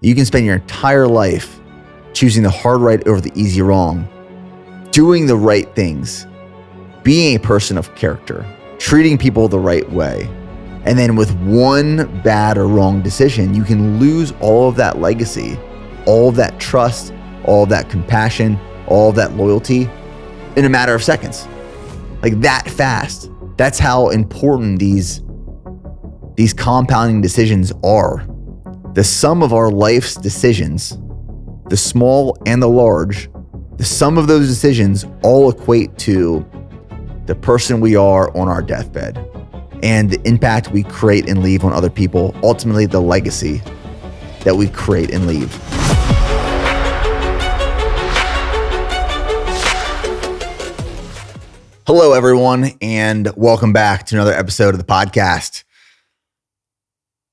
You can spend your entire life choosing the hard right over the easy wrong, doing the right things, being a person of character, treating people the right way. And then with one bad or wrong decision, you can lose all of that legacy, all of that trust, all of that compassion, all of that loyalty in a matter of seconds. Like that fast. That's how important these compounding decisions are. The sum of our life's decisions, the small and the large, the sum of those decisions all equate to the person we are on our deathbed and the impact we create and leave on other people, ultimately the legacy that we create and leave. Hello, everyone, and welcome back to another episode of the podcast.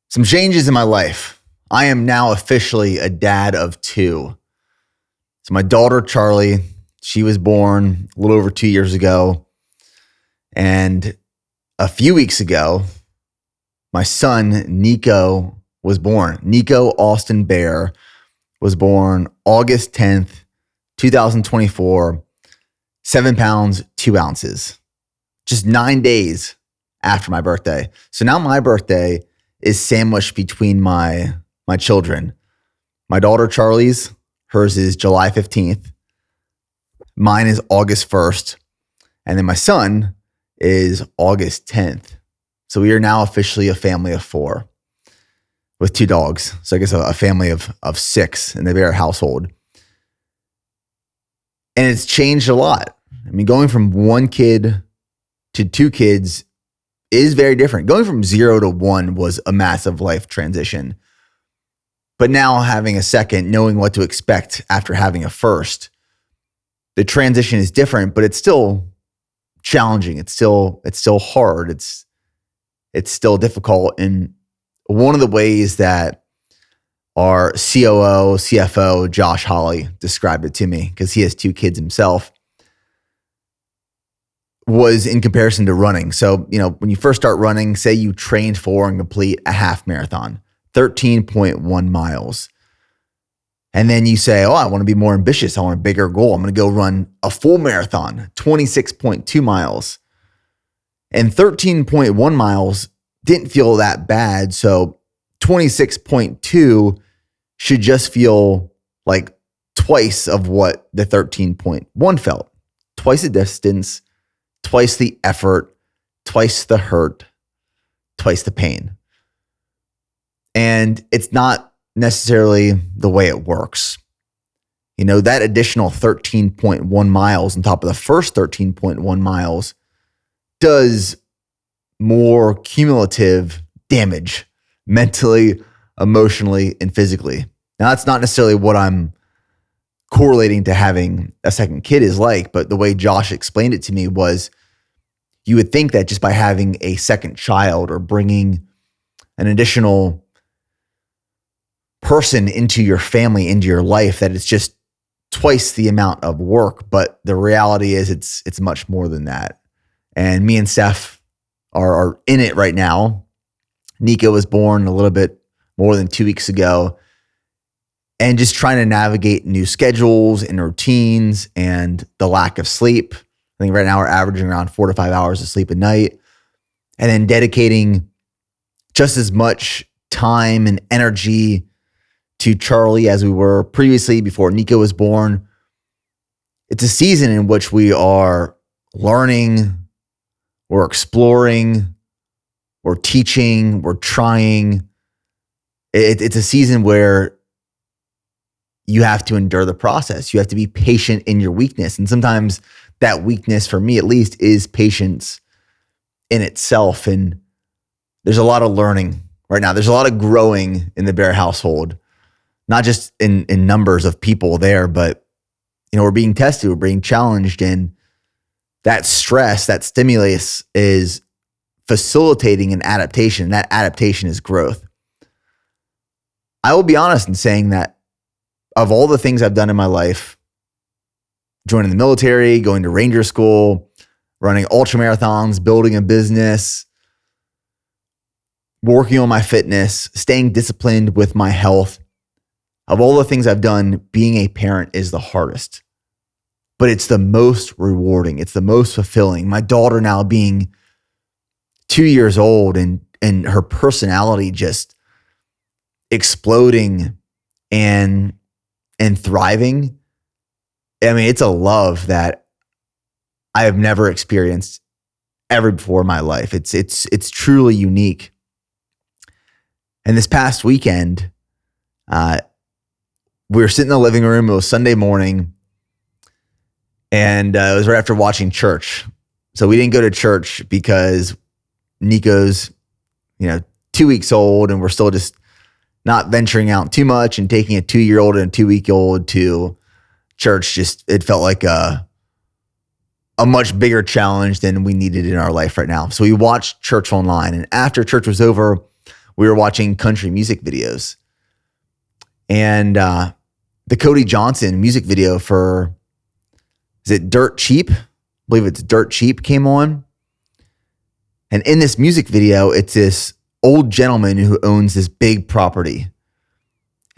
Some changes in my life. I am now officially a dad of two. So my daughter, Charlie, she was born a little over 2 years ago. And a few weeks ago, my son, Niko, was born. Niko Austin Bear was born August 10th, 2024, 7 pounds, 2 ounces, just 9 days after my birthday. So now my birthday is sandwiched between my children. My daughter, Charlie's, hers is July 15th. Mine is August 1st. And then my son is August 10th. So we are now officially a family of 4 with 2 dogs. So I guess a family of 6 in the Bear household. And it's changed a lot. I mean, going from 1 kid to 2 kids is very different. Going from 0 to 1 was a massive life transition. But now having a second, knowing what to expect after having a first, the transition is different, but it's still challenging. It's still hard. It's still difficult. And one of the ways that our COO, CFO, Josh Hawley described it to me, because he has 2 kids himself, was in comparison to running. So, when you first start running, say you trained for and complete a half marathon, 13.1 miles. And then you say, I want to be more ambitious. I want a bigger goal. I'm going to go run a full marathon, 26.2 miles. And 13.1 miles didn't feel that bad. So 26.2 should just feel like twice of what the 13.1 felt. Twice the distance, twice the effort, twice the hurt, twice the pain. And it's not necessarily the way it works. That additional 13.1 miles on top of the first 13.1 miles does more cumulative damage mentally, emotionally, and physically. Now, that's not necessarily what I'm correlating to having a second kid is like, but the way Josh explained it to me was you would think that just by having a second child or bringing an additional person into your family, into your life, that it's just twice the amount of work. But the reality is it's much more than that. And me and Steph are in it right now. Niko was born a little bit more than 2 weeks ago, and just trying to navigate new schedules and routines and the lack of sleep. I think right now we're averaging around 4 to 5 hours of sleep a night, and then dedicating just as much time and energy to Charlie as we were previously before Niko was born. It's a season in which we are learning, we're exploring, we're teaching, we're trying. It's a season where you have to endure the process. You have to be patient in your weakness. And sometimes that weakness, for me at least, is patience in itself. And there's a lot of learning right now. There's a lot of growing in the Bear household, not just in numbers of people there, but we're being tested, we're being challenged, and that stress, that stimulus is facilitating an adaptation. That adaptation is growth. I will be honest in saying that of all the things I've done in my life, joining the military, going to Ranger School, running ultra marathons, building a business, working on my fitness, staying disciplined with my health, Of all the things I've done, being a parent is the hardest, but it's the most rewarding. It's the most fulfilling. My daughter now being 2 years old and her personality just exploding and thriving. I mean, it's a love that I have never experienced ever before in my life. It's truly unique. And this past weekend, we were sitting in the living room. It was Sunday morning, and it was right after watching church. So we didn't go to church because Niko's, 2 weeks old, and we're still just not venturing out too much and taking a 2-year-old and a 2-week-old to church. Just, it felt like a much bigger challenge than we needed in our life right now. So we watched church online, and after church was over, we were watching country music videos. And the Cody Johnson music video for, is it Dirt Cheap? I believe it's Dirt Cheap came on. And in this music video, it's this old gentleman who owns this big property.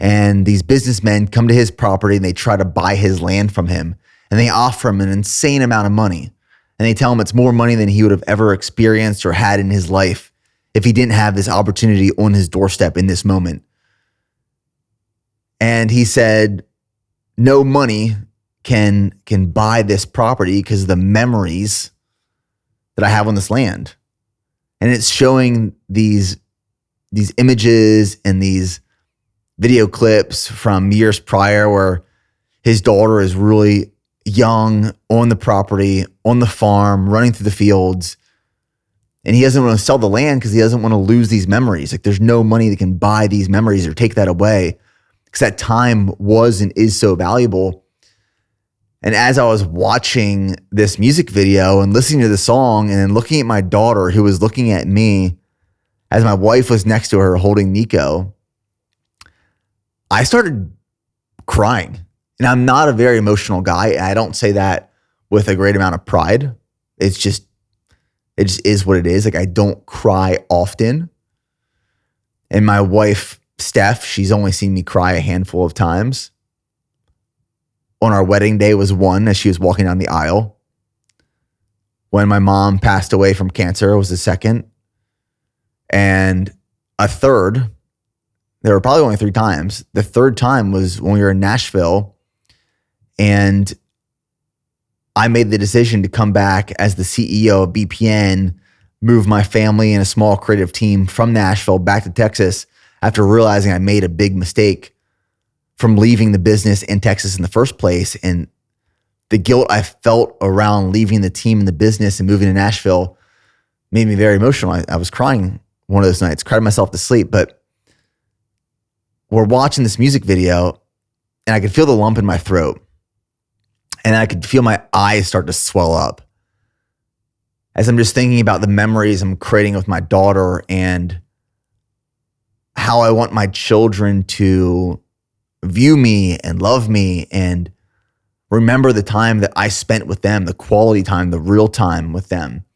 And these businessmen come to his property and they try to buy his land from him. And they offer him an insane amount of money. And they tell him it's more money than he would have ever experienced or had in his life if he didn't have this opportunity on his doorstep in this moment. And he said, no money can buy this property because of the memories that I have on this land. And it's showing these images and these video clips from years prior where his daughter is really young on the property, on the farm, running through the fields. And he doesn't want to sell the land because he doesn't want to lose these memories. Like, there's no money that can buy these memories or take that away, because that time was and is so valuable. And as I was watching this music video and listening to the song and then looking at my daughter, who was looking at me as my wife was next to her holding Niko, I started crying. And I'm not a very emotional guy. I don't say that with a great amount of pride. It just is what it is. Like, I don't cry often. And my wife, Steph, she's only seen me cry a handful of times. On our wedding day was one, as she was walking down the aisle. When my mom passed away from cancer was the second. And a third, there were probably only 3 times. The third time was when we were in Nashville, and I made the decision to come back as the CEO of BPN, move my family and a small creative team from Nashville back to Texas after realizing I made a big mistake from leaving the business in Texas in the first place. And the guilt I felt around leaving the team and the business and moving to Nashville made me very emotional. I was crying one of those nights, cried myself to sleep. But we're watching this music video and I could feel the lump in my throat. And I could feel my eyes start to swell up as I'm just thinking about the memories I'm creating with my daughter and how I want my children to view me and love me and remember the time that I spent with them, the quality time, the real time with them.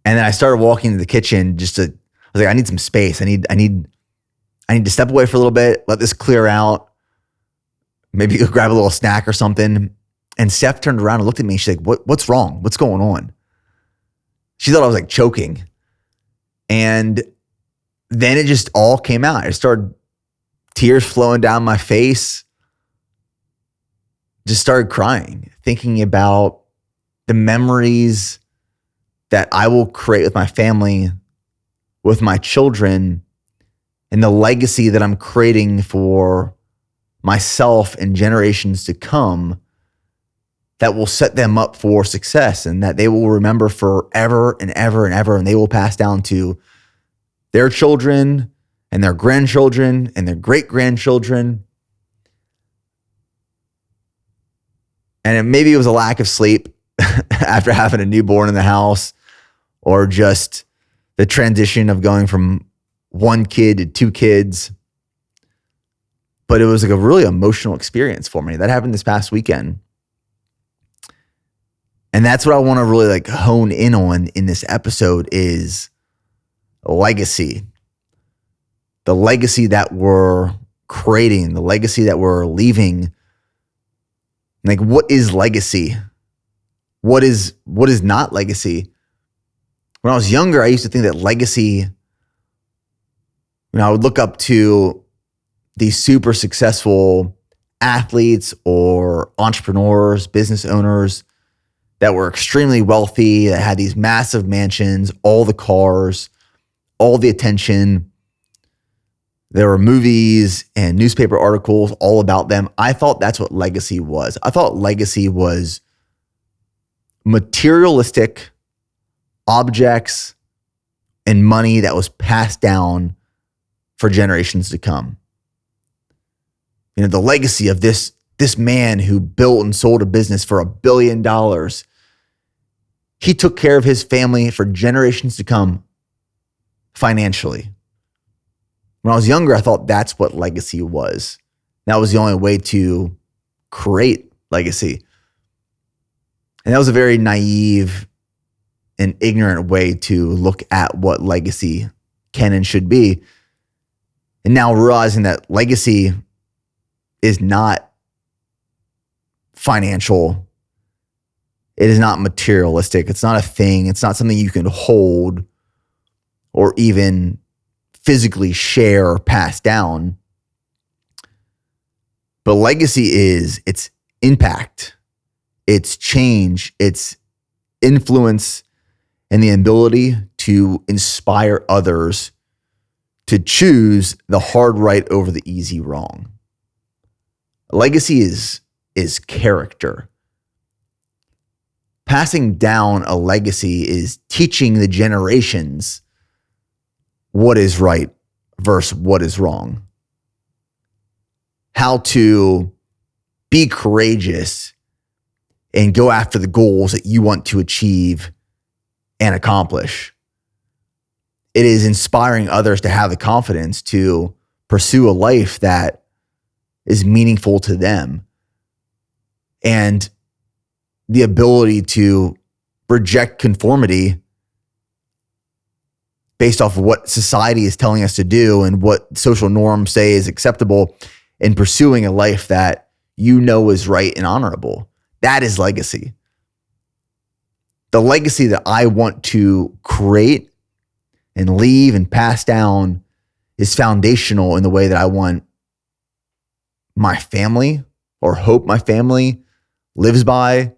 And then I started walking to the kitchen I was like, I need some space. I need to step away for a little bit, let this clear out. Maybe go grab a little snack or something. And Steph turned around and looked at me. She's like, what's wrong? What's going on? She thought I was like choking. And then it just all came out. I started tears flowing down my face. Just started crying, thinking about the memories that I will create with my family, with my children, and the legacy that I'm creating for myself and generations to come that will set them up for success and that they will remember forever and ever and ever. And they will pass down to their children and their grandchildren and their great-grandchildren. And maybe it was a lack of sleep after having a newborn in the house, or just the transition of going from 1 kid to 2 kids. But it was like a really emotional experience for me. That happened this past weekend. And that's what I want to really like hone in on in this episode is legacy. The legacy that we're creating, the legacy that we're leaving. Like, what is legacy? What is not legacy? When I was younger, I used to think that legacy, I would look up to these super successful athletes or entrepreneurs, business owners that were extremely wealthy, that had these massive mansions, all the cars, all the attention. There were movies and newspaper articles all about them. I thought that's what legacy was. I thought legacy was materialistic objects and money that was passed down for generations to come. The legacy of this man who built and sold a business for $1 billion. He took care of his family for generations to come financially. When I was younger, I thought that's what legacy was. That was the only way to create legacy. And that was a very naive and ignorant way to look at what legacy can and should be. And now realizing that legacy is not financial. It is not materialistic. It's not a thing. It's not something you can hold or even physically share or pass down. But legacy is its impact, its change, its influence, and the ability to inspire others to choose the hard right over the easy wrong. Legacy is character. Passing down a legacy is teaching the generations what is right versus what is wrong. How to be courageous and go after the goals that you want to achieve and accomplish. It is inspiring others to have the confidence to pursue a life that is meaningful to them, and the ability to reject conformity based off of what society is telling us to do and what social norms say is acceptable, and pursuing a life that is right and honorable. That is legacy. The legacy that I want to create and leave and pass down is foundational in the way that I want my family, or hope my family, lives by.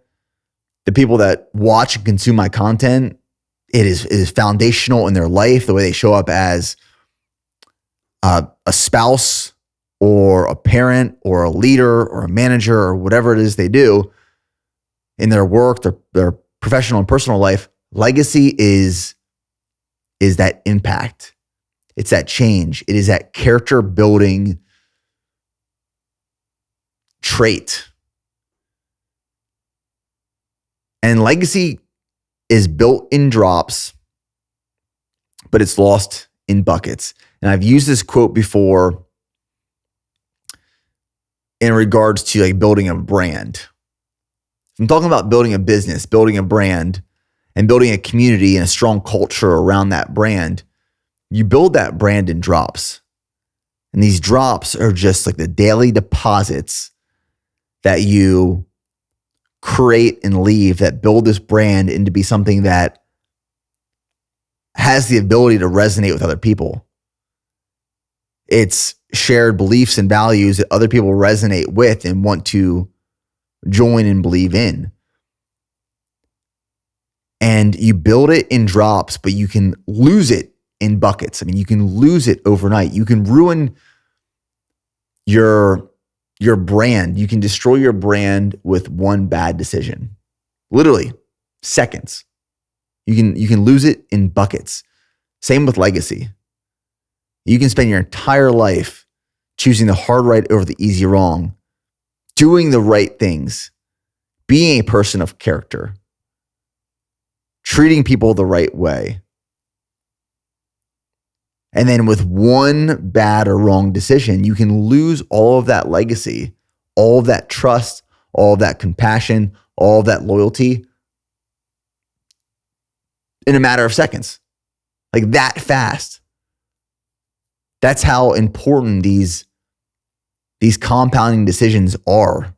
The people that watch and consume my content, it is foundational in their life, the way they show up as a spouse or a parent or a leader or a manager or whatever it is they do in their work, their professional and personal life. Legacy is that impact. It's that change. It is that character building trait. And legacy is built in drops, but it's lost in buckets. And I've used this quote before in regards to like building a brand. I'm talking about building a business, building a brand, and building a community and a strong culture around that brand. You build that brand in drops. And these drops are just like the daily deposits that you create and leave that build this brand into be something that has the ability to resonate with other people. It's shared beliefs and values that other people resonate with and want to join and believe in. And you build it in drops, but you can lose it in buckets. I mean, you can lose it overnight. You can ruin your brand. You can destroy your brand with one bad decision. Literally, seconds. You can lose it in buckets. Same with legacy. You can spend your entire life choosing the hard right over the easy wrong, doing the right things, being a person of character, treating people the right way. And then with one bad or wrong decision, you can lose all of that legacy, all of that trust, all of that compassion, all of that loyalty in a matter of seconds, like that fast. That's how important these these compounding decisions are.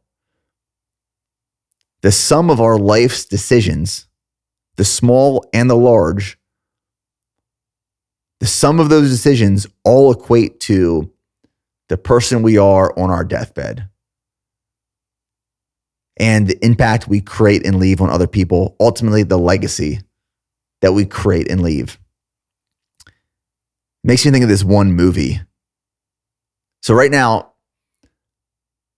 The sum of our life's decisions, the small and the large, the sum of those decisions all equate to the person we are on our deathbed and the impact we create and leave on other people, ultimately the legacy that we create and leave. Makes me think of this one movie. So right now,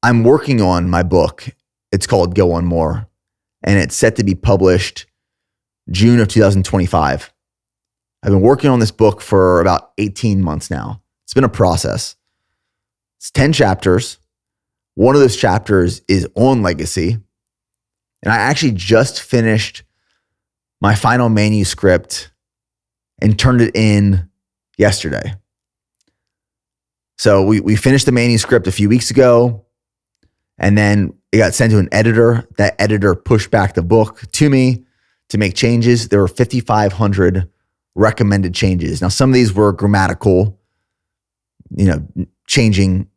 I'm working on my book. It's called Go On More, and it's set to be published June of 2025. I've been working on this book for about 18 months now. It's been a process. It's 10 chapters. One of those chapters is on legacy. And I actually just finished my final manuscript and turned it in yesterday. So we finished the manuscript a few weeks ago, and then it got sent to an editor. That editor pushed back the book to me to make changes. There were 5,500 recommended changes. Now, some of these were grammatical, changing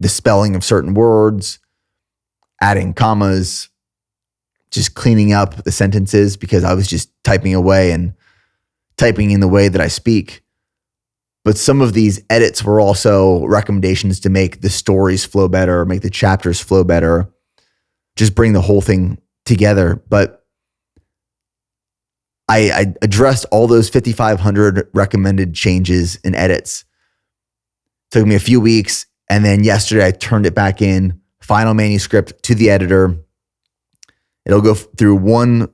the spelling of certain words, adding commas, just cleaning up the sentences because I was just typing away and typing in the way that I speak. But some of these edits were also recommendations to make the stories flow better, make the chapters flow better, just bring the whole thing together. But I addressed all those 5,500 recommended changes and edits. Took me a few weeks, and then yesterday I turned it back in, final manuscript to the editor. It'll go through one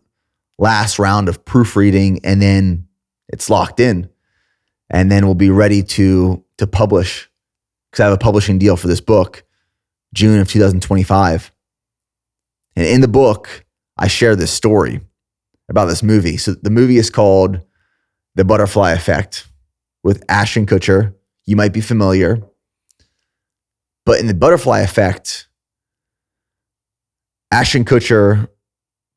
last round of proofreading, and then it's locked in. And then we'll be ready to publish, because I have a publishing deal for this book, June of 2025. And in the book, I share this story about this movie. So the movie is called The Butterfly Effect with Ashton Kutcher. You might be familiar. But in The Butterfly Effect, Ashton Kutcher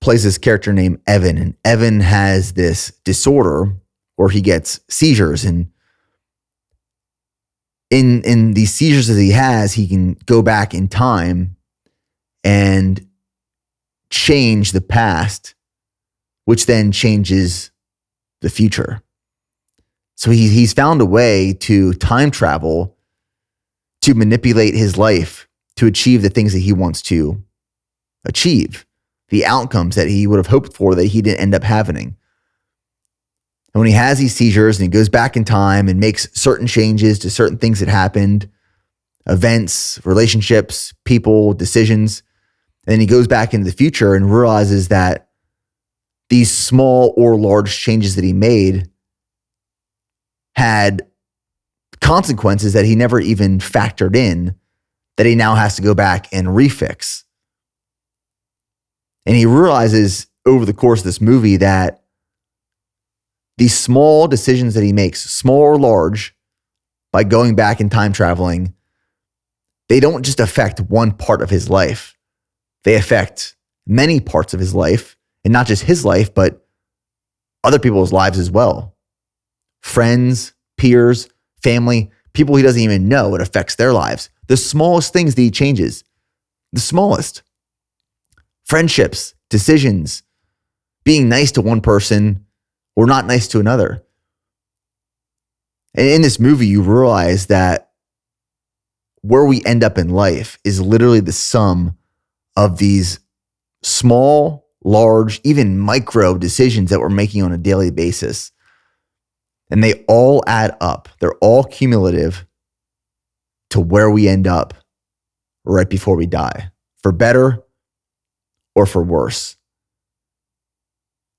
plays this character named Evan. And Evan has this disorder where he gets seizures. And in these seizures that he has, he can go back in time and change the past, which then changes the future. So he's found a way to time travel to manipulate his life to achieve the things that he wants to achieve, the outcomes that he would have hoped for that he didn't end up having. And when he has these seizures and he goes back in time and makes certain changes to certain things that happened, events, relationships, people, decisions, and then he goes back into the future and realizes that these small or large changes that he made had consequences that he never even factored in, that he now has to go back and refix. And he realizes over the course of this movie that these small decisions that he makes, small or large, by going back and time traveling, they don't just affect one part of his life. They affect many parts of his life, and not just his life, but other people's lives as well. Friends, peers, family, people he doesn't even know, it affects their lives. The smallest things that he changes, the smallest. Friendships, decisions, being nice to one person or not nice to another. And in this movie, you realize that where we end up in life is literally the sum of these small, large, even micro decisions that we're making on a daily basis. And they all add up. They're all cumulative to where we end up right before we die, for better or for worse.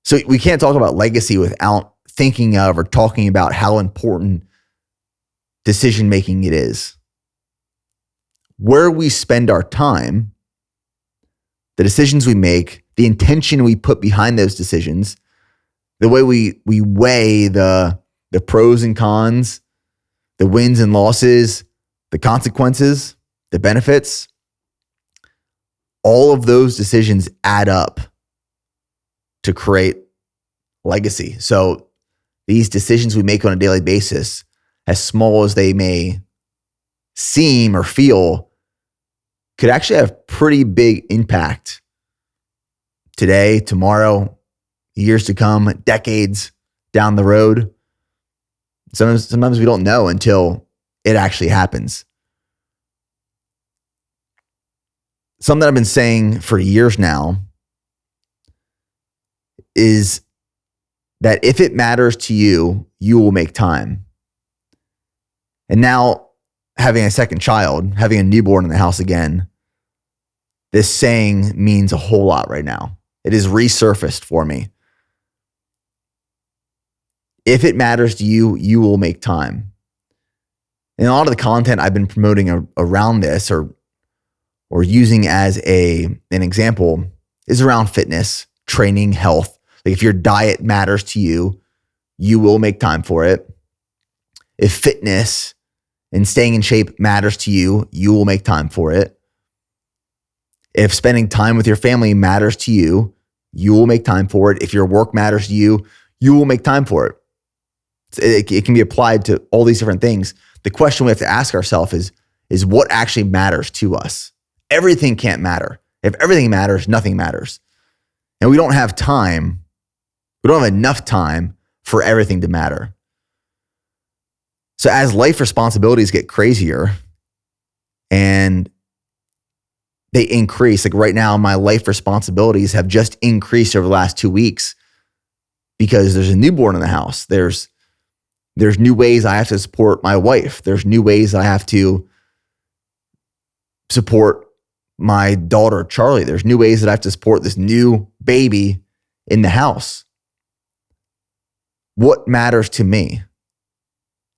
So we can't talk about legacy without thinking of or talking about how important decision-making it is. Where we spend our time, the decisions we make, the intention we put behind those decisions, the way we weigh the pros and cons, the wins and losses, the consequences, the benefits, all of those decisions add up to create legacy. So these decisions we make on a daily basis, as small as they may seem or feel, could actually have pretty big impact today, tomorrow, years to come, decades down the road. Sometimes we don't know until it actually happens. Something I've been saying for years now is that if it matters to you, you will make time. And now, having a second child, having a newborn in the house again, this saying means a whole lot right now. It is resurfaced for me. If it matters to you, you will make time. And a lot of the content I've been promoting around this or using as an example is around fitness, training, health. Like if your diet matters to you, you will make time for it. If fitness and staying in shape matters to you, you will make time for it. If spending time with your family matters to you, you will make time for it. If your work matters to you, you will make time for it. It can be applied to all these different things. The question we have to ask ourselves is what actually matters to us? Everything can't matter. If everything matters, nothing matters. And we don't have time. We don't have enough time for everything to matter. So as life responsibilities get crazier and they increase, like right now, my life responsibilities have just increased over the last 2 weeks because there's a newborn in the house. There's new ways I have to support my wife. There's new ways I have to support my daughter, Charlie. There's new ways that I have to support this new baby in the house. What matters to me?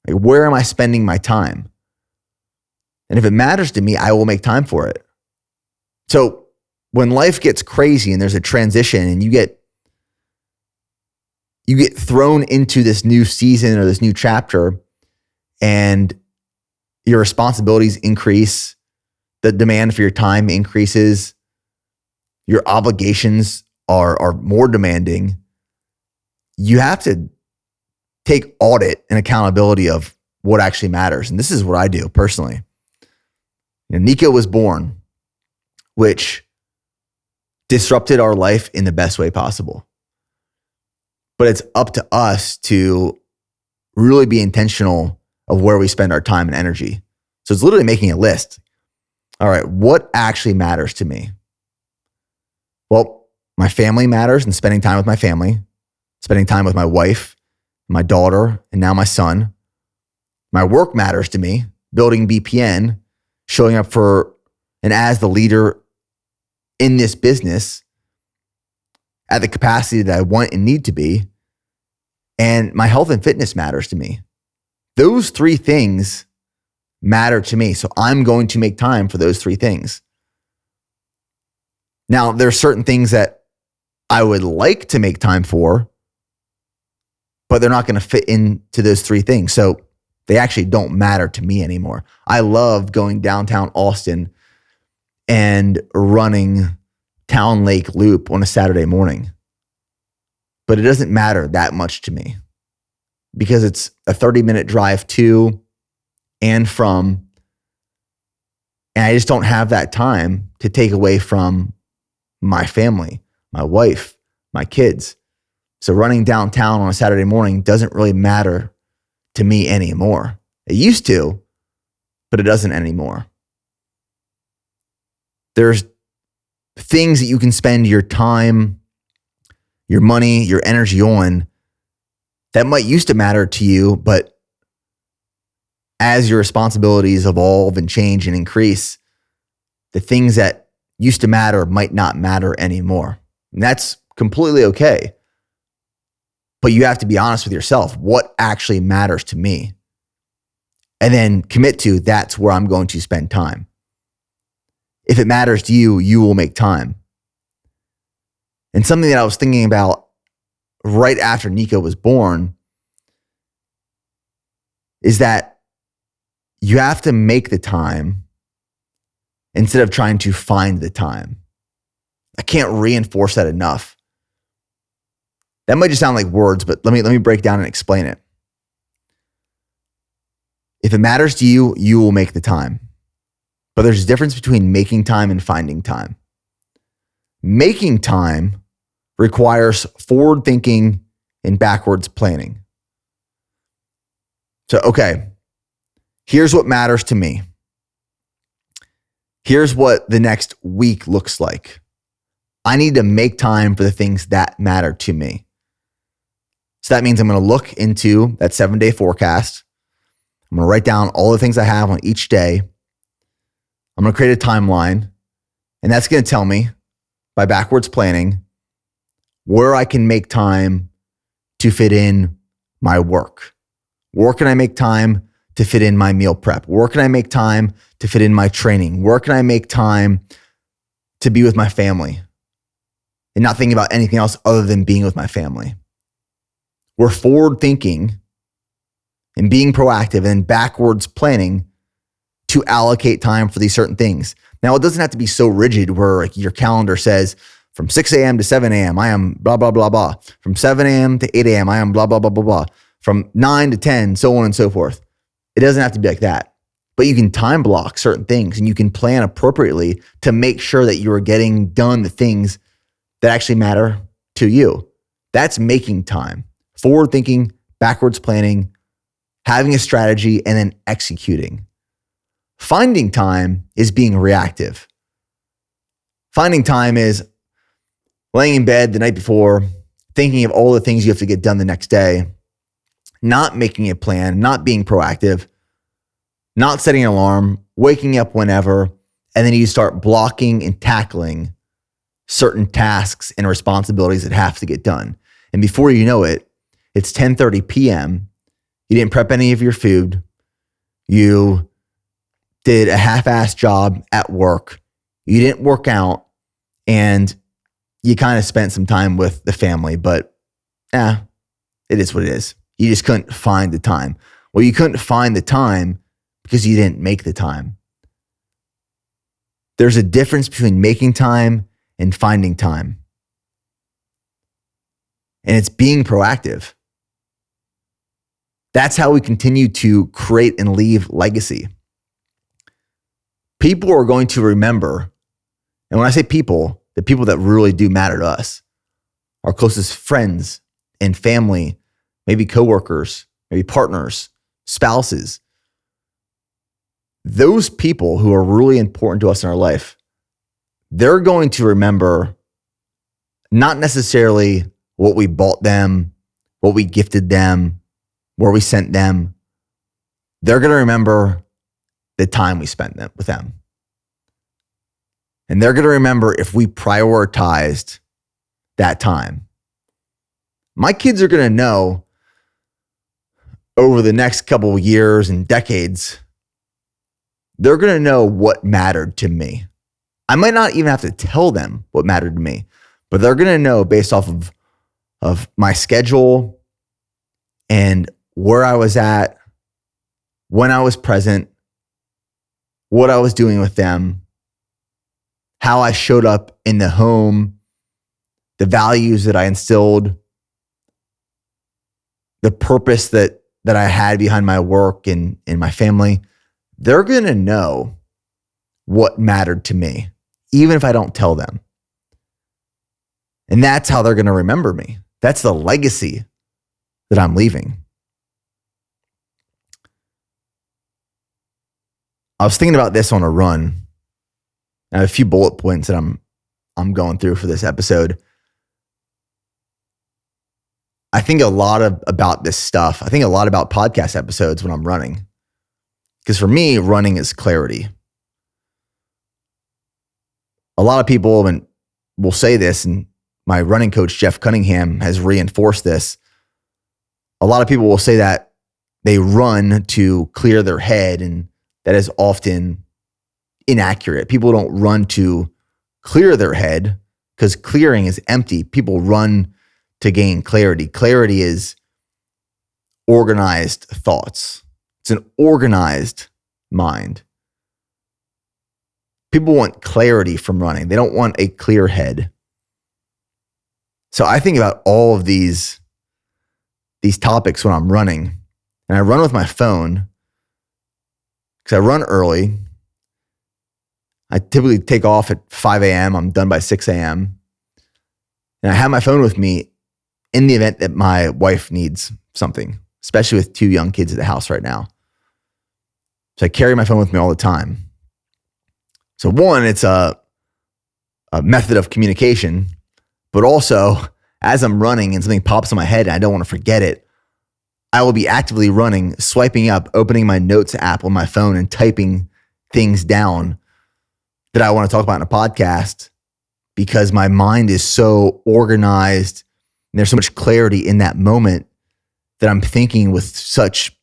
Like, where am I spending my time? And if it matters to me, I will make time for it. So when life gets crazy and there's a transition and you get thrown into this new season or this new chapter and your responsibilities increase, the demand for your time increases, your obligations are more demanding, you have to take audit and accountability of what actually matters. And this is what I do personally. Niko was born, which disrupted our life in the best way possible. But it's up to us to really be intentional of where we spend our time and energy. So it's literally making a list. All right, what actually matters to me? Well, my family matters and spending time with my family, spending time with my wife, my daughter, and now my son. My work matters to me, building BPN, showing up for and as the leader in this business at the capacity that I want and need to be. And my health and fitness matters to me. Those three things matter to me. So I'm going to make time for those three things. Now, there are certain things that I would like to make time for, but they're not going to fit into those three things. So they actually don't matter to me anymore. I love going downtown Austin and running Town Lake Loop on a Saturday morning. But it doesn't matter that much to me because it's a 30-minute drive to and from, and I just don't have that time to take away from my family, my wife, my kids. So running downtown on a Saturday morning doesn't really matter to me anymore. It used to, but it doesn't anymore. There's things that you can spend your time, your money, your energy on that might used to matter to you, but as your responsibilities evolve and change and increase, the things that used to matter might not matter anymore. And that's completely okay. But you have to be honest with yourself. What actually matters to me? And then commit to that's where I'm going to spend time. If it matters to you, you will make time. And something that I was thinking about right after Niko was born is that you have to make the time instead of trying to find the time. I can't reinforce that enough. That might just sound like words, but let me break down and explain it. If it matters to you, you will make the time. But there's a difference between making time and finding time. Making time requires forward thinking and backwards planning. So, okay, here's what matters to me. Here's what the next week looks like. I need to make time for the things that matter to me. So that means I'm going to look into that 7-day forecast. I'm going to write down all the things I have on each day. I'm going to create a timeline. And that's going to tell me, by backwards planning, where I can make time to fit in my work. Where can I make time to fit in my meal prep? Where can I make time to fit in my training? Where can I make time to be with my family and not thinking about anything else other than being with my family? We're forward thinking and being proactive and backwards planning to allocate time for these certain things. Now, it doesn't have to be so rigid where like your calendar says from 6 a.m. to 7 a.m., I am blah, blah, blah, blah. From 7 a.m. to 8 a.m., I am blah, blah, blah, blah, blah. From 9 to 10, so on and so forth. It doesn't have to be like that. But you can time block certain things and you can plan appropriately to make sure that you are getting done the things that actually matter to you. That's making time. Forward thinking, backwards planning, having a strategy, and then executing. Finding time is being reactive. Finding time is laying in bed the night before, thinking of all the things you have to get done the next day, not making a plan, not being proactive, not setting an alarm, waking up whenever, and then you start blocking and tackling certain tasks and responsibilities that have to get done. And before you know it, it's 10:30 p.m. You didn't prep any of your food. You did a half-assed job at work. You didn't work out, and you kind of spent some time with the family, but it is what it is. You just couldn't find the time. Well, you couldn't find the time because you didn't make the time. There's a difference between making time and finding time. And it's being proactive. That's how we continue to create and leave legacy. People are going to remember, and when I say people, the people that really do matter to us, our closest friends and family, maybe coworkers, maybe partners, spouses. Those people who are really important to us in our life, they're going to remember not necessarily what we bought them, what we gifted them, where we sent them. They're going to remember the time we spent with them. And they're going to remember if we prioritized that time. My kids are going to know over the next couple of years and decades, they're going to know what mattered to me. I might not even have to tell them what mattered to me, but they're going to know based off of my schedule and where I was at, when I was present, what I was doing with them, how I showed up in the home, the values that I instilled, the purpose that I had behind my work and my family. They're going to know what mattered to me, even if I don't tell them. And that's how they're going to remember me. That's the legacy that I'm leaving. I was thinking about this on a run. I have a few bullet points that I'm going through for this episode. I think a lot about this stuff. I think a lot about podcast episodes when I'm running. Because for me, running is clarity. A lot of people will say this, and my running coach, Jeff Cunningham, has reinforced this. A lot of people will say that they run to clear their head, and that is often inaccurate. People don't run to clear their head because clearing is empty. People run to gain clarity. Clarity is organized thoughts. It's an organized mind. People want clarity from running. They don't want a clear head. So I think about all of these topics when I'm running, and I run with my phone because I run early I typically take off at 5 a.m. I'm done by 6 a.m. And I have my phone with me in the event that my wife needs something, especially with 2 young kids at the house right now. So I carry my phone with me all the time. So one, it's a method of communication, but also as I'm running and something pops in my head and I don't want to forget it, I will be actively running, swiping up, opening my notes app on my phone and typing things down that I want to talk about in a podcast because my mind is so organized and there's so much clarity in that moment that I'm thinking with such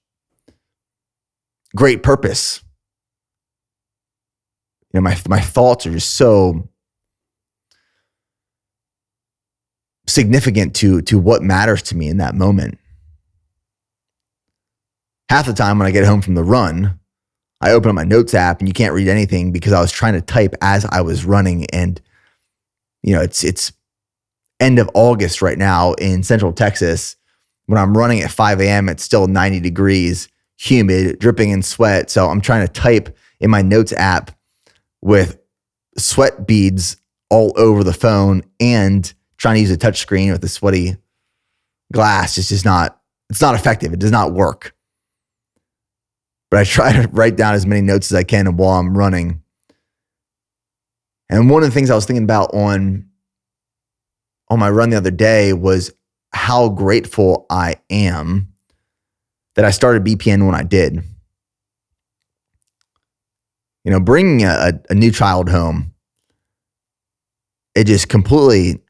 great purpose. You know, my thoughts are just so significant to what matters to me in that moment. Half the time when I get home from the run, I open up my notes app and you can't read anything because I was trying to type as I was running. And, you know, it's end of August right now in Central Texas. When I'm running at 5 a.m., it's still 90 degrees, humid, dripping in sweat. So I'm trying to type in my notes app with sweat beads all over the phone and trying to use a touch screen with a sweaty glass. It's just not, it's not effective. It does not work. But I try to write down as many notes as I can while I'm running. And one of the things I was thinking about on my run the other day was how grateful I am that I started BPN when I did. You know, bringing a new child home, it just completely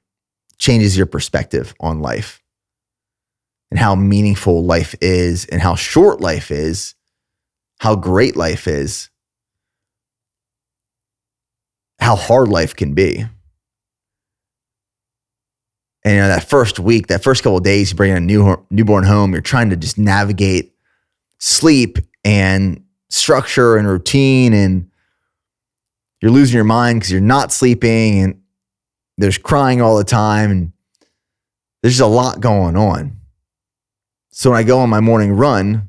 changes your perspective on life and how meaningful life is and how short life is, how great life is, how hard life can be. And you know, that first week, that first couple of days, you bring in a newborn home, you're trying to just navigate sleep and structure and routine, and you're losing your mind because you're not sleeping and there's crying all the time and there's just a lot going on. So when I go on my morning run,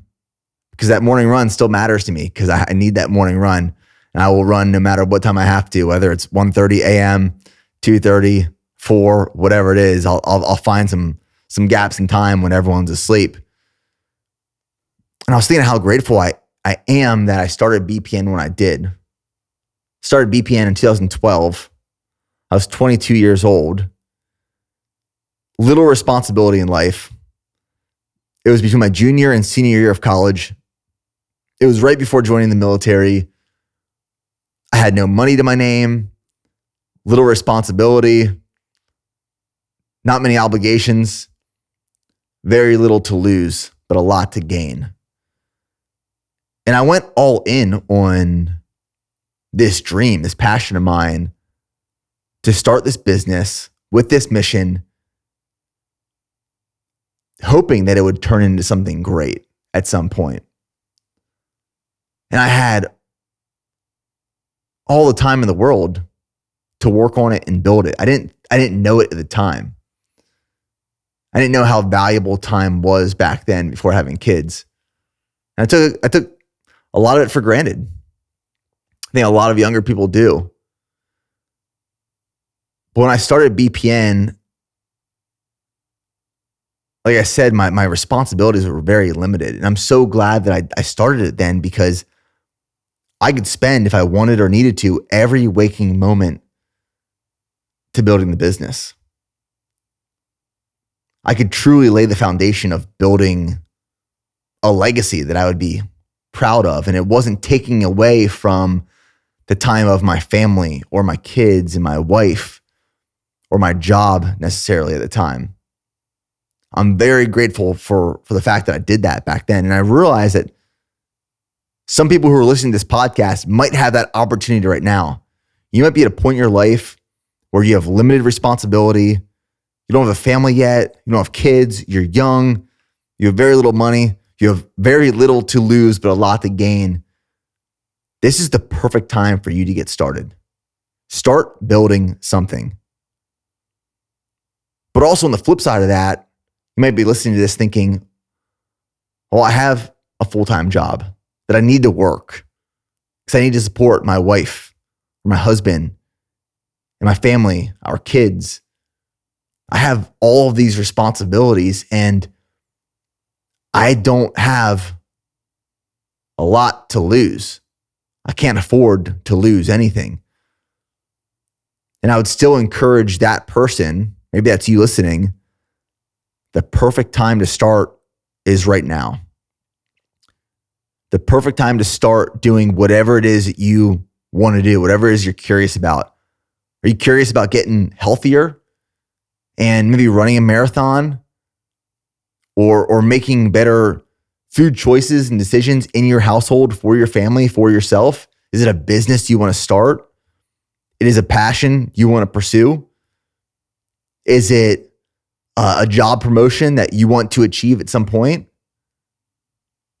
because that morning run still matters to me because I need that morning run and I will run no matter what time I have to, whether it's 1:30 a.m., 2:30, 4, whatever it is, I'll find some gaps in time when everyone's asleep. And I was thinking how grateful I am that I started BPN when I did. Started BPN in 2012. I was 22 years old. Little responsibility in life. It was between my junior and senior year of college. It was right before joining the military. I had no money to my name, little responsibility, not many obligations, very little to lose, but a lot to gain. And I went all in on this dream, this passion of mine to start this business with this mission, hoping that it would turn into something great at some point. And I had all the time in the world to work on it and build it. I didn't know it at the time. I didn't know how valuable time was back then before having kids. And I took a lot of it for granted. I think a lot of younger people do. But when I started BPN, like I said, my responsibilities were very limited. And I'm so glad that I started it then because I could spend, if I wanted or needed to, every waking moment to building the business. I could truly lay the foundation of building a legacy that I would be proud of. And it wasn't taking away from the time of my family or my kids and my wife or my job necessarily at the time. I'm very grateful for the fact that I did that back then. And I realized that some people who are listening to this podcast might have that opportunity right now. You might be at a point in your life where you have limited responsibility. You don't have a family yet. You don't have kids. You're young. You have very little money. You have very little to lose, but a lot to gain. This is the perfect time for you to get started. Start building something. But also on the flip side of that, you might be listening to this thinking, well, I have a full-time job that I need to work because I need to support my wife for my husband and my family, our kids. I have all of these responsibilities and I don't have a lot to lose. I can't afford to lose anything. And I would still encourage that person, maybe that's you listening, the perfect time to start is right now. The perfect time to start doing whatever it is that you want to do, whatever it is you're curious about. Are you curious about getting healthier and maybe running a marathon or making better food choices and decisions in your household for your family, for yourself? Is it a business you want to start? It is a passion you want to pursue? Is it a job promotion that you want to achieve at some point,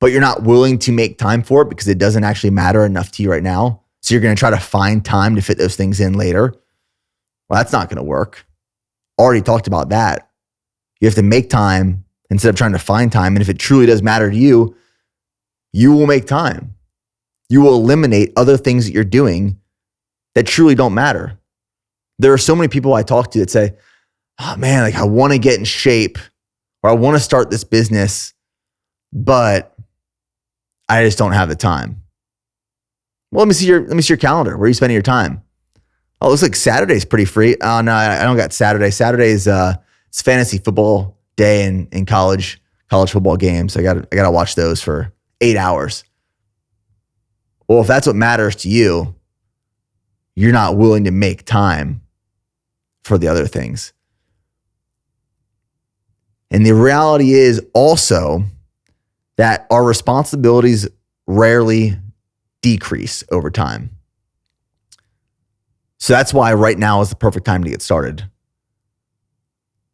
but you're not willing to make time for it because it doesn't actually matter enough to you right now? So you're going to try to find time to fit those things in later. Well, that's not going to work. Already talked about that. You have to make time instead of trying to find time. And if it truly does matter to you, you will make time. You will eliminate other things that you're doing that truly don't matter. There are so many people I talk to that say, oh man, like I want to get in shape or I want to start this business, but I just don't have the time. Well, let me see your calendar. Where are you spending your time? Oh, it looks like Saturday's pretty free. Oh no, I don't got Saturday. Saturday is it's fantasy football day in college football games. I gotta watch those for 8 hours. Well, if that's what matters to you, you're not willing to make time for the other things. And the reality is also that our responsibilities rarely decrease over time. So that's why right now is the perfect time to get started.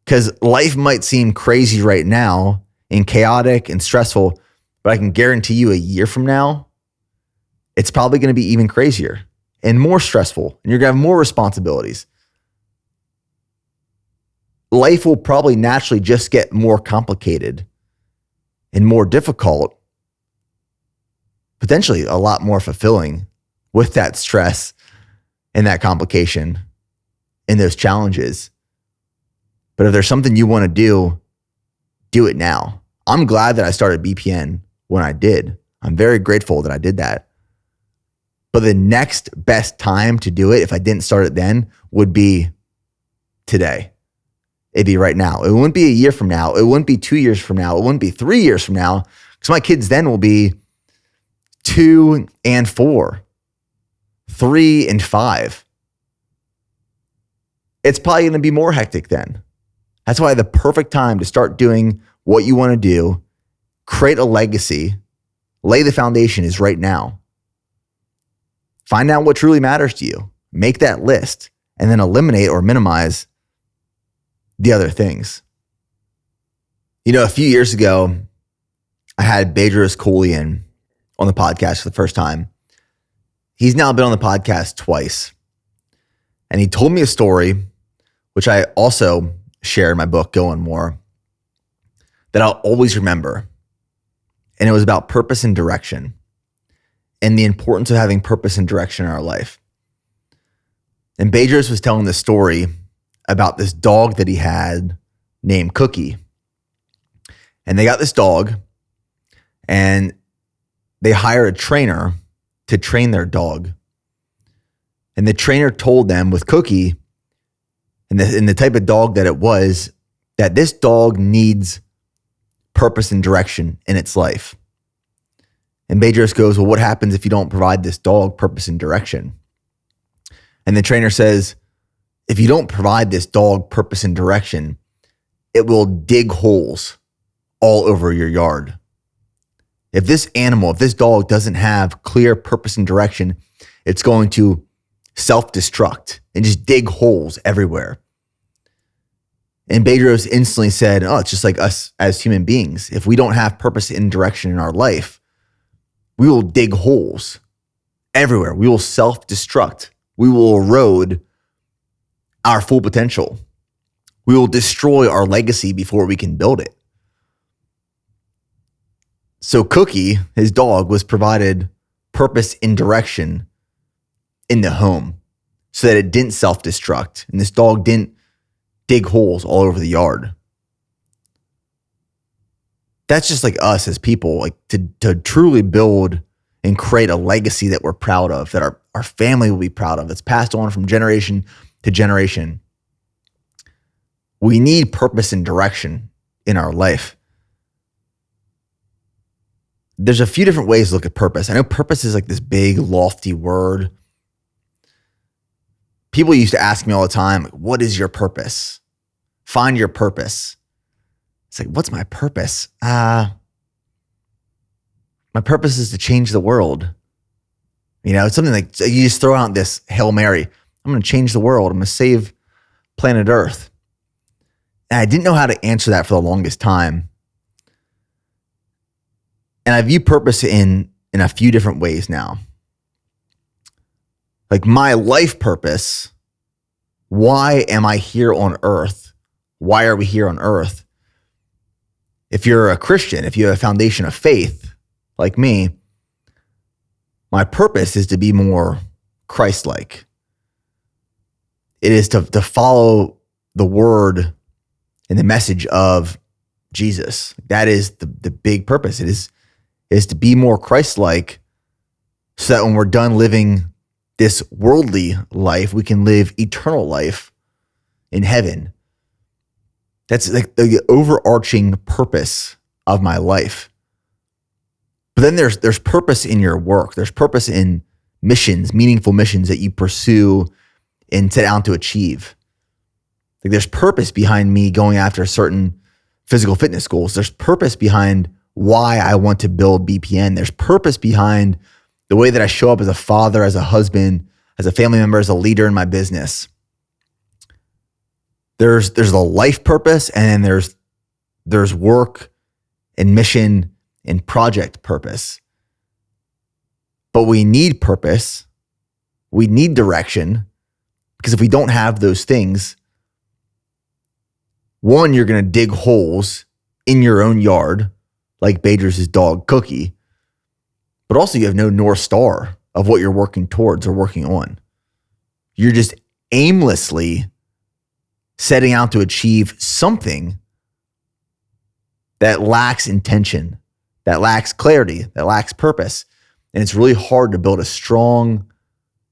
Because life might seem crazy right now and chaotic and stressful, but I can guarantee you a year from now, it's probably going to be even crazier and more stressful, and you're going to have more responsibilities. Life will probably naturally just get more complicated and more difficult, potentially a lot more fulfilling with that stress and that complication and those challenges. But if there's something you want to do it now. I'm glad that I started BPN when I did. I'm very grateful that I did that. But the next best time to do it, if I didn't start it then, would be today. It'd be right now. It wouldn't be a year from now. It wouldn't be 2 years from now. It wouldn't be 3 years from now, because my kids then will be 2 and 4, 3 and 5. It's probably going to be more hectic then. That's why the perfect time to start doing what you want to do, create a legacy, lay the foundation is right now. Find out what truly matters to you. Make that list and then eliminate or minimize the other things. You know, a few years ago, I had Bedros Keuilian on the podcast for the first time. He's now been on the podcast twice. And he told me a story, which I also share in my book, Going More, that I'll always remember. And it was about purpose and direction and the importance of having purpose and direction in our life. And Bedros was telling this story about this dog that he had named Cookie. And they got this dog and they hired a trainer to train their dog. And the trainer told them with Cookie and the type of dog that it was, that this dog needs purpose and direction in its life. And Bedros goes, well, what happens if you don't provide this dog purpose and direction? And the trainer says, if you don't provide this dog purpose and direction, it will dig holes all over your yard. If this dog doesn't have clear purpose and direction, it's going to self-destruct and just dig holes everywhere. And Bedros instantly said, oh, it's just like us as human beings. If we don't have purpose and direction in our life, we will dig holes everywhere. We will self-destruct. We will erode our full potential. We will destroy our legacy before we can build it. So Cookie, his dog, was provided purpose and direction in the home. so that it didn't self-destruct and this dog didn't dig holes all over the yard. That's just like us as people, like to truly build and create a legacy that we're proud of, that our family will be proud of, that's passed on from generation to generation. We need purpose and direction in our life. There's a few different ways to look at purpose. I know purpose is like this big, lofty word. People used to ask me all the time, what is your purpose? Find your purpose. It's like, what's my purpose? My purpose is to change the world. You know, it's something like you just throw out this Hail Mary. I'm going to change the world. I'm going to save planet Earth. And I didn't know how to answer that for the longest time. And I view purpose in a few different ways now. Like my life purpose, why am I here on earth? Why are we here on earth? If you're a Christian, if you have a foundation of faith like me, my purpose is to be more Christ-like. It is to follow the word and the message of Jesus. That is the big purpose. It is to be more Christ-like so that when we're done living this worldly life, we can live eternal life in heaven. That's like the overarching purpose of my life. But then there's purpose in your work. There's purpose in missions, meaningful missions that you pursue and set out to achieve. Like there's purpose behind me going after certain physical fitness goals. There's purpose behind why I want to build BPN. There's purpose behind the way that I show up as a father, as a husband, as a family member, as a leader in my business. There's the life purpose, and then there's work and mission and project purpose. But we need purpose. We need direction, because if we don't have those things, one, you're going to dig holes in your own yard, like Badger's dog Cookie, but also you have no North Star of what you're working towards or working on. You're just aimlessly setting out to achieve something that lacks intention, that lacks clarity, that lacks purpose. And it's really hard to build a strong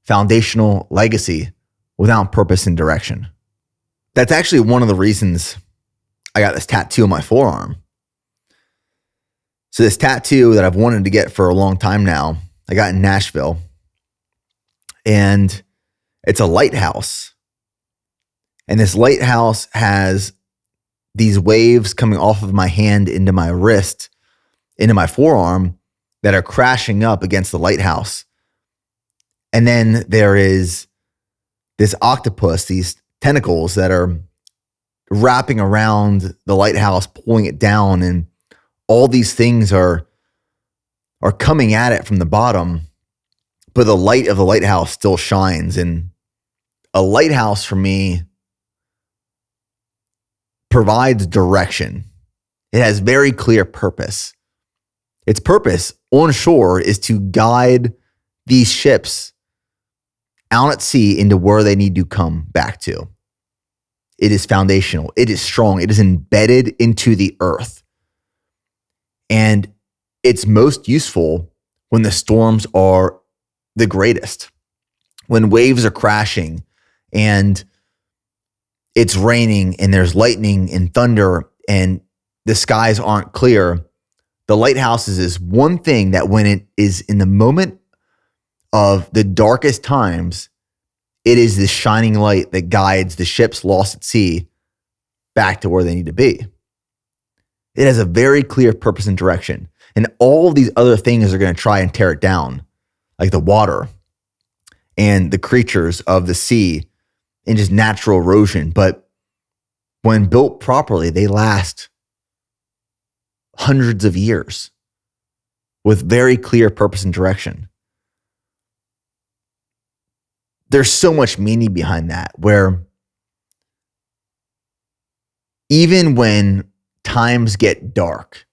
foundational legacy without purpose and direction. That's actually one of the reasons I got this tattoo on my forearm. So this tattoo that I've wanted to get for a long time now, I got in Nashville, and it's a lighthouse. And this lighthouse has these waves coming off of my hand into my wrist, into my forearm, that are crashing up against the lighthouse. And then there is this octopus, these tentacles that are wrapping around the lighthouse, pulling it down, and all these things are coming at it from the bottom, but the light of the lighthouse still shines. And a lighthouse for me provides direction. It has very clear purpose. Its purpose on shore is to guide these ships out at sea into where they need to come back to. It is foundational. It is strong. It is embedded into the earth. And it's most useful when the storms are the greatest, when waves are crashing and it's raining and there's lightning and thunder and the skies aren't clear. The lighthouse is this one thing that when it is in the moment of the darkest times, it is this shining light that guides the ships lost at sea back to where they need to be. It has a very clear purpose and direction. And all these other things are going to try and tear it down, like the water and the creatures of the sea and just natural erosion. But when built properly, they last hundreds of years with very clear purpose and direction. There's so much meaning behind that, where even when times get dark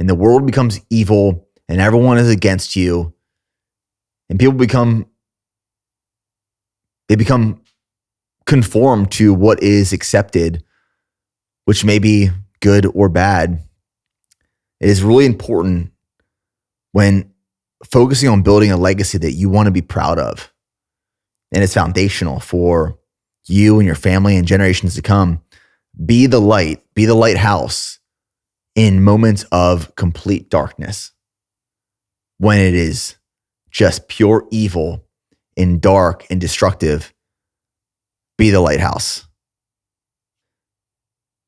and the world becomes evil and everyone is against you and people become They become conformed to what is accepted, which may be good or bad. It is really important when focusing on building a legacy that you want to be proud of, and it's foundational for you and your family and generations to come. Be the light, be the lighthouse in moments of complete darkness. When it is just pure evil and dark and destructive, be the lighthouse.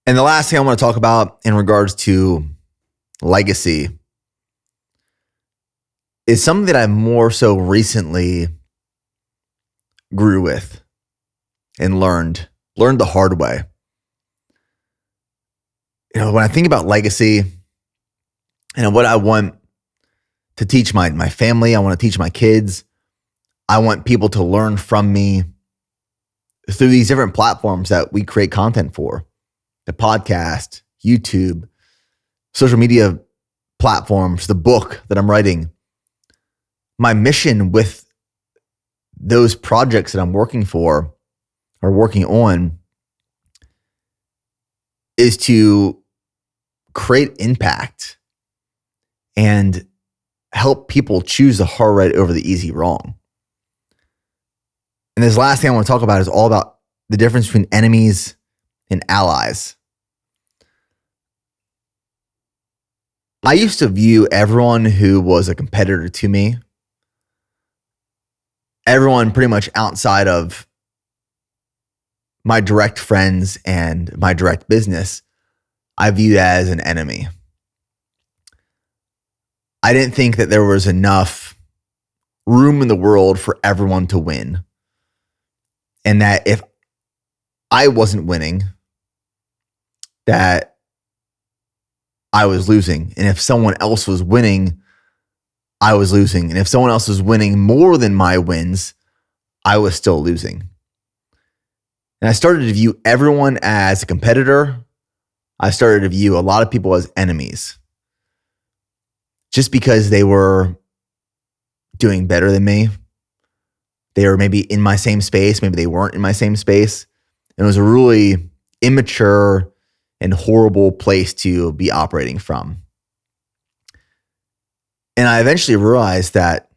And the last thing I want to talk about in regards to legacy is something that I more so recently grew with and learned the hard way. When I think about legacy and what I want to teach my family, I want to teach my kids, I want people to learn from me through these different platforms that we create content for, the podcast, YouTube, social media platforms, the book that I'm writing. My mission with those projects that I'm working for or working on is to create impact and help people choose the hard right over the easy wrong. And this last thing I want to talk about is all about the difference between enemies and allies. I used to view everyone who was a competitor to me, everyone pretty much outside of my direct friends and my direct business, I viewed as an enemy. I didn't think that there was enough room in the world for everyone to win. And that if I wasn't winning, that I was losing. And if someone else was winning, I was losing. And if someone else was winning more than my wins, I was still losing. And I started to view everyone as a competitor. I started to view a lot of people as enemies just because they were doing better than me. They were maybe in my same space. Maybe they weren't in my same space. And it was a really immature and horrible place to be operating from. And I eventually realized that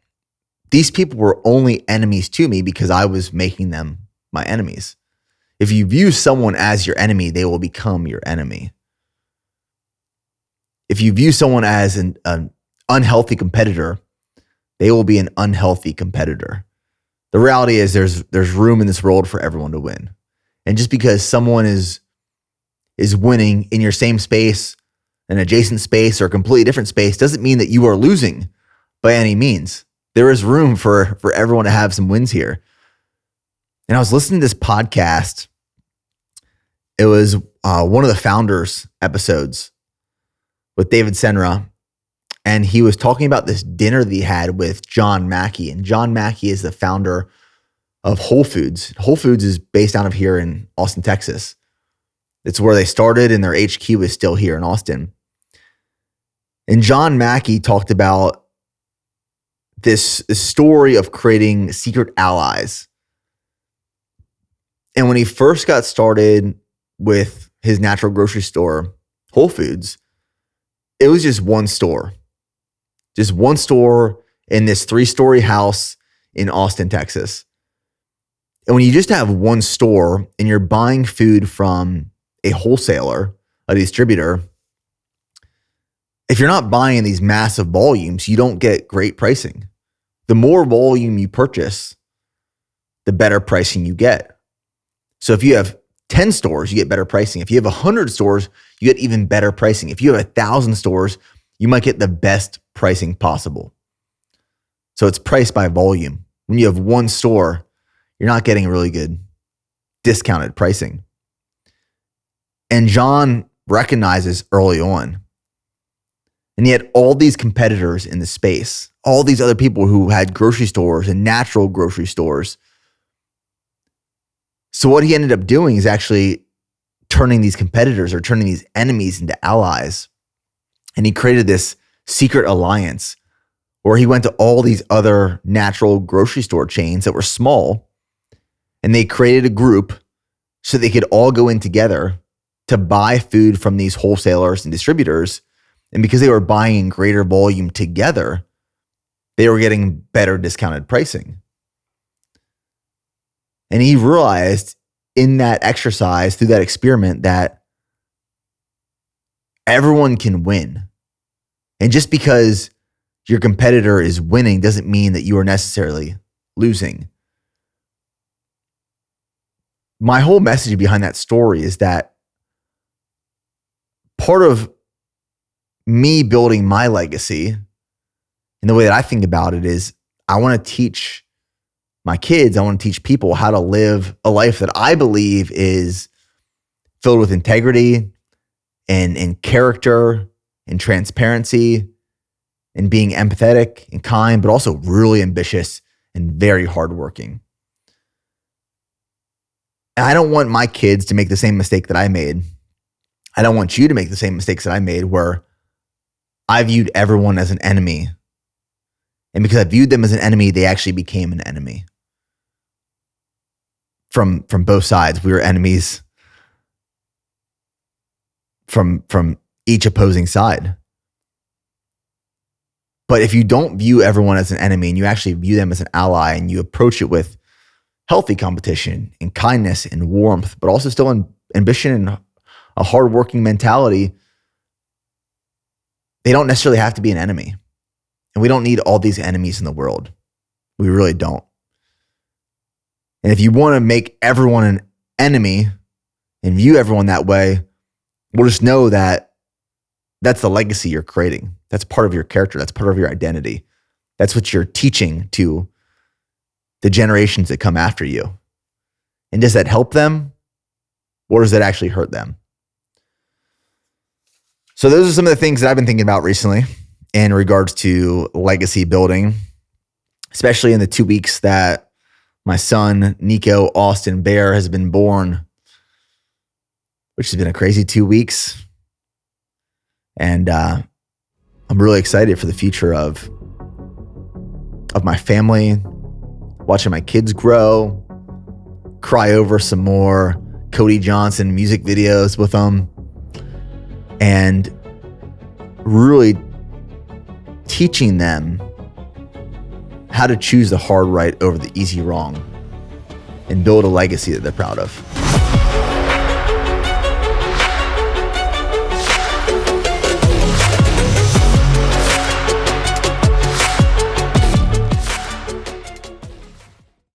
these people were only enemies to me because I was making them my enemies. If you view someone as your enemy, they will become your enemy. If you view someone as an unhealthy competitor, they will be an unhealthy competitor. The reality is there's room in this world for everyone to win. And just because someone is winning in your same space, an adjacent space, or a completely different space doesn't mean that you are losing by any means. There is room for everyone to have some wins here. And I was listening to this podcast. It was one of the Founders episodes with David Senra. And he was talking about this dinner that he had with John Mackey. And John Mackey is the founder of Whole Foods. Whole Foods is based out of here in Austin, Texas. It's where they started, and their HQ is still here in Austin. And John Mackey talked about this story of creating secret allies. And when he first got started with his natural grocery store, Whole Foods, it was just one store. Just one store in this 3-story house in Austin, Texas. And when you just have one store and you're buying food from a wholesaler, a distributor, if you're not buying in these massive volumes, you don't get great pricing. The more volume you purchase, the better pricing you get. So if you have 10 stores, you get better pricing. If you have 100 stores, you get even better pricing. If you have 1,000 stores, you might get the best pricing possible. So it's priced by volume. When you have one store, you're not getting really good discounted pricing. And John recognizes early on, and he had all these competitors in the space, all these other people who had grocery stores and natural grocery stores. So what he ended up doing is actually turning these competitors or turning these enemies into allies. And he created this secret alliance where he went to all these other natural grocery store chains that were small. And they created a group so they could all go in together to buy food from these wholesalers and distributors. And because they were buying in greater volume together, they were getting better discounted pricing. And he realized in that exercise, through that experiment, that everyone can win. And just because your competitor is winning doesn't mean that you are necessarily losing. My whole message behind that story is that part of me building my legacy and the way that I think about it is I want to teach my kids, I want to teach people how to live a life that I believe is filled with integrity and character and transparency and being empathetic and kind, but also really ambitious and very hardworking. And I don't want my kids to make the same mistake that I made. I don't want you to make the same mistakes that I made, where I viewed everyone as an enemy. And because I viewed them as an enemy, they actually became an enemy. From both sides, we were enemies from each opposing side. But if you don't view everyone as an enemy and you actually view them as an ally and you approach it with healthy competition and kindness and warmth, but also still in ambition and a hardworking mentality, they don't necessarily have to be an enemy. And we don't need all these enemies in the world. We really don't. And if you want to make everyone an enemy and view everyone that way, we'll just know that that's the legacy you're creating. That's part of your character. That's part of your identity. That's what you're teaching to the generations that come after you. And does that help them, or does that actually hurt them? So those are some of the things that I've been thinking about recently in regards to legacy building, especially in the 2 weeks that my son, Niko Austin Bear, has been born, which has been a crazy 2 weeks. And I'm really excited for the future of my family, watching my kids grow, cry over some more Cody Johnson music videos with them, and really teaching them how to choose the hard right over the easy wrong and build a legacy that they're proud of.